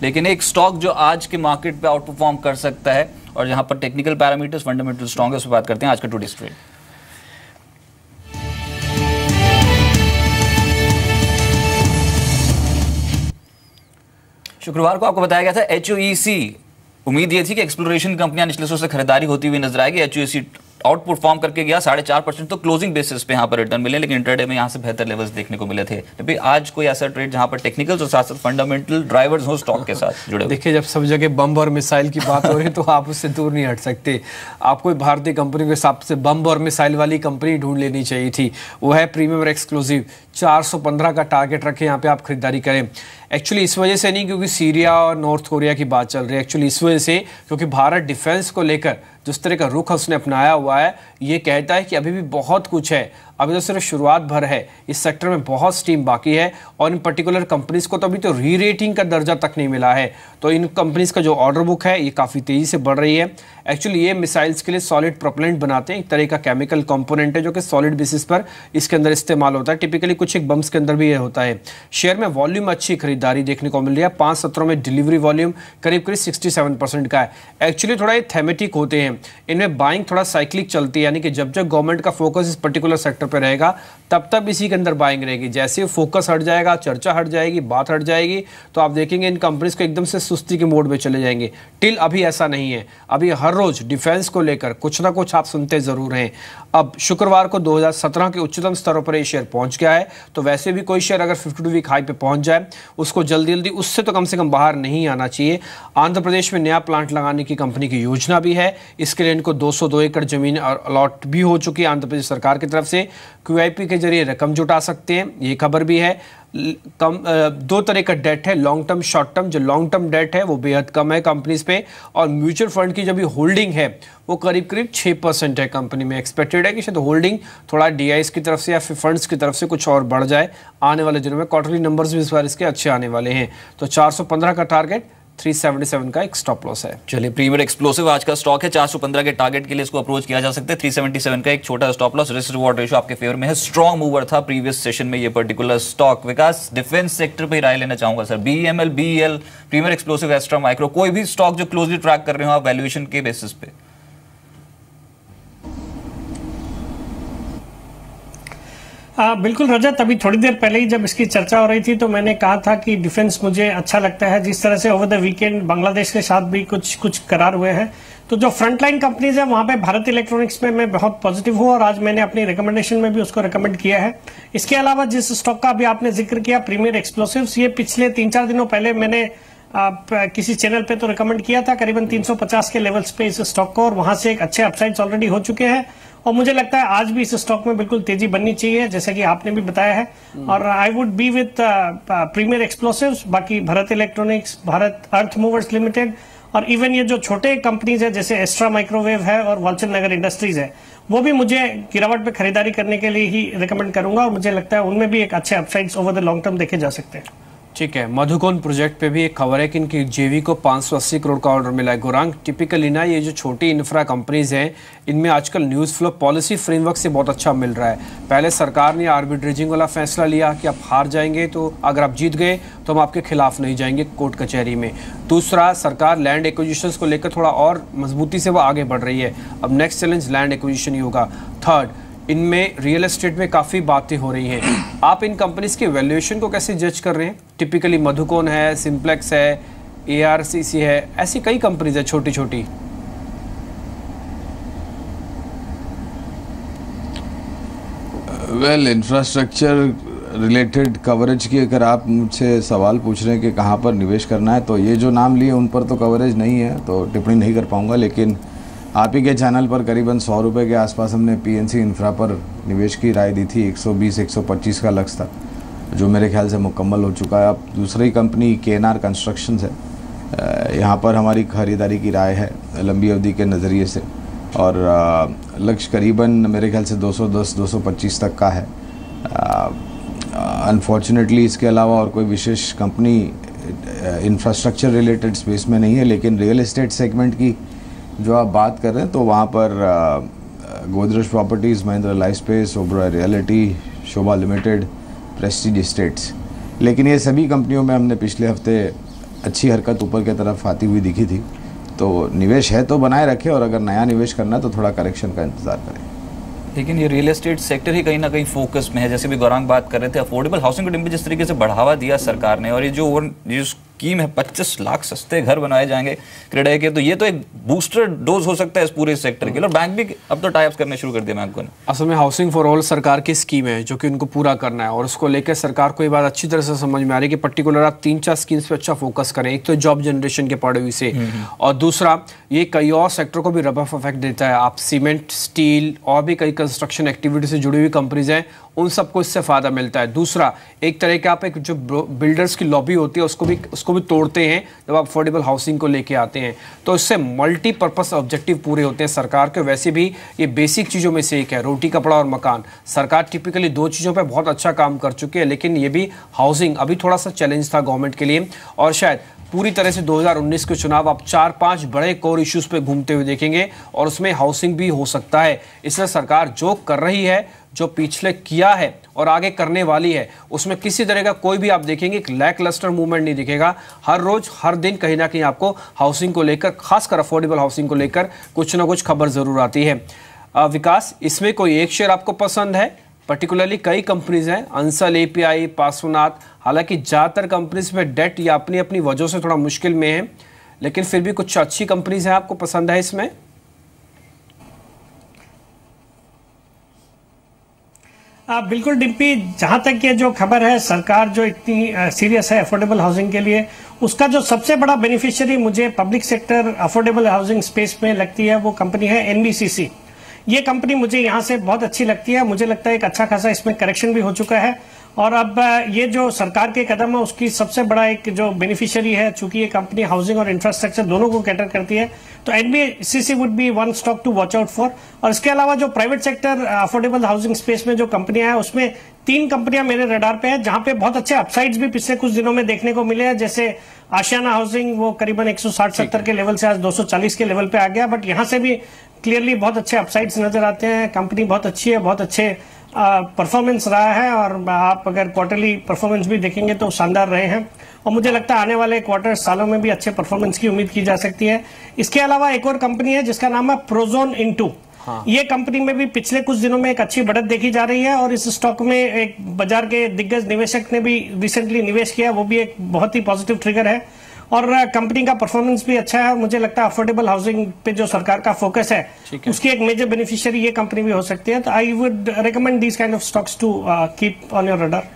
लेकिन एक स्टॉक जो आज के मार्केट पे आउट परफॉर्म कर सकता है और जहां पर टेक्निकल पैरामीटर्स फंडामेंटल स्ट्रॉन्ग है, उस पर बात करते हैं आज का टुडेस ट्रेड। शुक्रवार को आपको बताया गया था HOEC, उम्मीद ये थी कि एक्सप्लोरेशन कंपनियां निचले स्तर से खरीदारी होती हुई नजर आएगी। HOEC आउट परफॉर्म करके गया 4.5%, तो क्लोजिंग बेसिस पे यहाँ पर रिटर्न मिले, लेकिन इंटरडे में यहाँ से बेहतर लेवल्स देखने को मिले थे। तो आज कोई ऐसा ट्रेड जहाँ पर टेक्निकल्स और साथ साथ फंडामेंटल ड्राइवर्स हो स्टॉक के साथ जुड़े? देखिए, जब सब जगह बम और मिसाइल की बात हो रही है तो आप उससे दूर नहीं हट सकते। आप कोई भारतीय कंपनी के हिसाब से बम और मिसाइल वाली कंपनी ढूंढ लेनी चाहिए थी, वो है प्रीमियम और एक्सक्लूसिव। 415 का टारगेट रखें, यहाँ पे आप खरीदारी करें। एक्चुअली इस वजह से नहीं क्योंकि सीरिया और नॉर्थ कोरिया की बात चल रही है, एक्चुअली इस वजह से क्योंकि भारत डिफेंस को लेकर जिस तरह का रुख उसने अपनाया हुआ है, ये कहता है कि अभी भी बहुत कुछ है, अभी तो सिर्फ शुरुआत भर है, इस सेक्टर में बहुत स्टीम बाकी है। और इन पर्टिकुलर कंपनीज को तो अभी तो री रेटिंग का दर्जा तक नहीं मिला है, तो इन कंपनीज का जो ऑर्डर बुक है ये काफ़ी तेज़ी से बढ़ रही है। एक्चुअली ये मिसाइल्स के लिए सॉलिड प्रोपेलेंट बनाते हैं, एक तरह का केमिकल कंपोनेंट है जो कि सॉलिड बेसिस पर इसके अंदर इस्तेमाल होता है। टिपिकली कुछ एक बम्स के अंदर भी ये होता है। शेयर में वॉल्यूम अच्छी खरीदारी देखने को मिल रही है, 5 सत्रों में डिलीवरी वॉल्यूम करीब 67% का है। एक्चुअली थोड़ा ये थेमेटिक होते हैं, इनमें बाइंग थोड़ा साइक्लिक चलती है, यानी कि जब जब गवर्नमेंट का फोकस इस पर्टिकुलर सेक्टर पर रहेगा तब तब इसी के अंदर बाइंग रहेगी। जैसे फोकस हट जाएगा, चर्चा हट जाएगी, बात हट जाएगी, तो आप देखेंगे इन कंपनीज को एकदम से सुस्ती के मोड में चले जाएंगे। टिल अभी ऐसा नहीं है, अभी हर रोज डिफेंस को लेकर कुछ ना कुछ आप सुनते जरूर हैं। अब शुक्रवार को 2017 के उच्चतम स्तरों पर ये शेयर पहुंच गया है, तो वैसे भी कोई शेयर अगर 52 वीक हाई पे पहुंच जाए उसको जल्दी जल्दी उससे तो कम से कम बाहर नहीं आना चाहिए। आंध्र प्रदेश में नया प्लांट लगाने की कंपनी की योजना भी है, इसके लिए इनको 202 एकड़ जमीन अलॉट भी हो चुकी है आंध्र प्रदेश सरकार की तरफ से। QIP के जरिए रकम जुटा सकते हैं, ये खबर भी है। दो तरह का डेट है, लॉन्ग टर्म, शॉर्ट टर्म। जो लॉन्ग टर्म डेट है वो बेहद कम है कंपनीज पे, और म्यूचुअल फंड की जो भी होल्डिंग है वो करीब करीब 6% है कंपनी में। एक्सपेक्टेड है कि शायद होल्डिंग थोड़ा DIs की तरफ से या फिर फंड्स की तरफ से कुछ और बढ़ जाए आने वाले दिनों में। क्वार्टरली नंबर्स भी इस बार इसके अच्छे आने वाले हैं। तो 415 का टारगेट, 377 का एक स्टॉप लॉस है। चलिए, प्रीमियर एक्सप्लोसिव आज का स्टॉक है, 415 के टारगेट के लिए इसको अप्रोच किया जा सकता है। 377 का एक छोटा stop loss, risk reward ratio आपके फेवर में है। स्ट्रॉन्ग मूवर था प्रीवियस सेशन में ये particular stock. Vikas, defence sector पे राय लेना चाहूंगा sir. BEML, BEL, Premier Explosive, Astra Micro, कोई भी स्टॉक जो क्लोजली ट्रैक कर रहे हो आप वैल्यूएशन के बेसिस पे? बिल्कुल रजत, अभी थोड़ी देर पहले ही जब इसकी चर्चा हो रही थी तो मैंने कहा था कि डिफेंस मुझे अच्छा लगता है। जिस तरह से ओवर द वीकेंड बांग्लादेश के साथ भी कुछ करार हुए हैं, तो जो फ्रंटलाइन कंपनीज है वहां पे भारत इलेक्ट्रॉनिक्स में मैं बहुत पॉजिटिव हूँ, और आज मैंने अपनी रिकमेंडेशन में भी उसको रिकमेंड किया है। इसके अलावा जिस स्टॉक का अभी आपने जिक्र किया, प्रीमियर एक्सप्लोसिव्स, ये पिछले 3-4 दिनों पहले मैंने किसी चैनल पे तो रिकमेंड किया था करीबन 350 के लेवल्स पे इस स्टॉक को, और वहां से एक अच्छे अपसाइड्स ऑलरेडी हो चुके हैं। और मुझे लगता है आज भी इस स्टॉक में बिल्कुल तेजी बननी चाहिए, जैसा कि आपने भी बताया है। और I would be with Premier Explosives, बाकी Bharat Electronics, Bharat Earth Movers Limited, और इवन ये जो छोटे कंपनीज है जैसे एस्ट्रा माइक्रोवेव है और वालचंद नगर इंडस्ट्रीज है, वो भी मुझे गिरावट पे खरीदारी करने के लिए ही रिकमेंड करूंगा, और मुझे लगता है उनमें भी एक अच्छे upsides over the long term देखे जा सकते हैं। ठीक है, मधुकोन प्रोजेक्ट पे भी एक खबर है कि इनकी JV को 580 करोड़ का ऑर्डर मिला है। गुरांग, टिपिकली ना ये जो छोटी इंफ्रा कंपनीज हैं इनमें आजकल न्यूज़ फ्लो पॉलिसी फ्रेमवर्क से बहुत अच्छा मिल रहा है। पहले सरकार ने आर्बिट्रेजिंग वाला फैसला लिया कि आप हार जाएंगे तो अगर आप जीत गए तो हम आपके खिलाफ नहीं जाएंगे कोर्ट कचहरी में। दूसरा, सरकार लैंड एक्विजिशंस को लेकर थोड़ा और मजबूती से वो आगे बढ़ रही है। अब नेक्स्ट चैलेंज लैंड एक्विजिशन ही होगा। थर्ड, इनमें रियल एस्टेट में काफ़ी बातें हो रही हैं। आप इन कंपनीज के वैल्यूएशन को कैसे जज कर रहे हैं? टिपिकली मधुकोन है, सिंप्लेक्स है, ARCC है, ऐसी कई कंपनीज है छोटी छोटी। वेल, इंफ्रास्ट्रक्चर रिलेटेड कवरेज की अगर आप मुझसे सवाल पूछ रहे हैं कि कहाँ पर निवेश करना है, तो ये जो नाम लिए उन पर तो कवरेज नहीं है, तो टिप्पणी नहीं कर पाऊँगा। लेकिन आप ही के चैनल पर करीबन 100 रुपये के आसपास हमने PNC इंफ्रा पर निवेश की राय दी थी। 120-125 का लक्ष्य था, जो मेरे ख्याल से मुकम्मल हो चुका है। अब दूसरी कंपनी KNR कंस्ट्रक्शंस है, यहाँ पर हमारी खरीदारी की राय है लंबी अवधि के नज़रिए से, और लक्ष्य करीबन मेरे ख्याल से 210-225 तक का है। अनफॉर्चुनेटली इसके अलावा और कोई विशेष कंपनी इंफ्रास्ट्रक्चर रिलेटेड स्पेस में नहीं है। लेकिन रियल एस्टेट सेगमेंट की जो आप बात कर रहे हैं, तो वहाँ पर गोदरेज प्रॉपर्टीज़, महिंद्रा लाइफस्पेस, ओबरॉय रियलिटी, शोभा लिमिटेड, प्रेस्टीज एस्टेट्स, लेकिन ये सभी कंपनियों में हमने पिछले हफ्ते अच्छी हरकत ऊपर की तरफ आती हुई दिखी थी। तो निवेश है तो बनाए रखें, और अगर नया निवेश करना है तो थोड़ा करेक्शन का इंतजार करें। लेकिन ये रियल एस्टेट सेक्टर ही कहीं ना कहीं फोकस में है, जैसे भी गौरांग बात कर रहे थे, अफोर्डेबल हाउसिंग को जिस तरीके से बढ़ावा दिया सरकार ने, और ये जो स्कीम है 25 लाख सस्ते घर बनाए जाएंगे क्रेडाई के, तो ये तो एक बूस्टर डोज हो सकता है इस पूरे सेक्टर के लिए। और बैंक भी अब तो टाई अप्स करने शुरू कर दिया बैंकों ने। असल में हाउसिंग फॉर ऑल सरकार की स्कीम है जो कि उनको पूरा करना है, और उसको लेकर सरकार को ये बात अच्छी तरह से समझ में आ रही है कि पर्टिकुलर आप 3-4 स्कीम्स पे अच्छा फोकस करें। एक तो जॉब जनरेशन के पॉइंट ऑफ व्यू से, और दूसरा ये कई और सेक्टर को भी रब ऑफ इफेक्ट देता है। आप सीमेंट, स्टील और भी कई कंस्ट्रक्शन एक्टिविटी से जुड़ी हुई कंपनीज हैं, उन सबको इससे फायदा मिलता है। दूसरा, एक तरह के आप एक जो बिल्डर्स की लॉबी होती है उसको भी तोड़ते हैं जब आप अफोर्डेबल हाउसिंग को लेके आते हैं, तो इससे मल्टीपर्पस ऑब्जेक्टिव पूरे होते हैं सरकार के। वैसे भी ये बेसिक चीज़ों में से एक है, रोटी कपड़ा और मकान। सरकार टिपिकली 2 चीज़ों पे बहुत अच्छा काम कर चुकी है, लेकिन ये भी हाउसिंग अभी थोड़ा सा चैलेंज था गवर्नमेंट के लिए। और शायद पूरी तरह से 2019 के चुनाव आप 4-5 बड़े कोर इश्यूज पे घूमते हुए देखेंगे, और उसमें हाउसिंग भी हो सकता है। इसलिए सरकार जो कर रही है, जो पिछले किया है और आगे करने वाली है, उसमें किसी तरह का कोई भी आप देखेंगे एक लैक लस्टर मूवमेंट नहीं दिखेगा। हर रोज हर दिन कहीं ना कहीं आपको हाउसिंग को लेकर, खासकर अफोर्डेबल हाउसिंग को लेकर कुछ ना कुछ खबर जरूर आती है। विकास, इसमें कोई एक शेयर आपको पसंद है? पर्टिकुलरली कई कंपनीज हैं, अंसल, एपीआई, पार्श्वनाथ, हालांकि ज़्यादातर कंपनीज में डेट या अपनी अपनी वजह से थोड़ा मुश्किल में है, लेकिन फिर भी कुछ अच्छी कंपनीज हैं आपको पसंद है इसमें? बिल्कुल डिम्पी, जहां तक ये जो खबर है, सरकार जो इतनी सीरियस है अफोर्डेबल हाउसिंग के लिए, उसका जो सबसे बड़ा बेनिफिशियरी मुझे public sector affordable housing space में लगती है, वो कंपनी है एनबीसीसी। ये कंपनी मुझे यहाँ से बहुत अच्छी लगती है। मुझे लगता है एक अच्छा खासा इसमें करेक्शन भी हो चुका है, और अब ये जो सरकार के कदम है उसकी सबसे बड़ा एक जो बेनिफिशियरी है, चूंकि ये कंपनी हाउसिंग और इंफ्रास्ट्रक्चर दोनों को कैटर करती है, तो NBCC would be one stock to watch out for. और इसके अलावा जो private sector affordable housing space में जो कंपनियां हैं, उसमें 3 कंपनियां मेरे रडार पे हैं, जहां पे बहुत अच्छे अपसाइड्स भी पिछले कुछ दिनों में देखने को मिले हैं। जैसे आशियाना हाउसिंग, वो करीबन 160-70 के लेवल से आज 240 के लेवल पे आ गया, बट यहाँ से भी क्लियरली बहुत अच्छे अपसाइड्स नजर आते हैं। कंपनी बहुत अच्छी है, बहुत अच्छे परफॉर्मेंस रहा है, और आप अगर क्वार्टरली परफॉर्मेंस भी देखेंगे तो शानदार रहे हैं, और मुझे लगता है आने वाले क्वार्टर सालों में भी अच्छे परफॉर्मेंस की उम्मीद की जा सकती है। इसके अलावा एक और कंपनी है जिसका नाम है प्रोजोन इंटू। ये कंपनी में भी पिछले कुछ दिनों में एक अच्छी बढ़त देखी जा रही है, और इस स्टॉक में एक बाजार के दिग्गज निवेशक ने भी रिसेंटली निवेश किया, वो भी एक बहुत ही पॉजिटिव ट्रिगर है, और कंपनी का परफॉर्मेंस भी अच्छा है। और मुझे लगता है अफोर्डेबल हाउसिंग पे जो सरकार का फोकस है, उसकी एक मेजर बेनिफिशियरी ये कंपनी भी हो सकती है। तो I would recommend these kind of stocks to keep on your radar.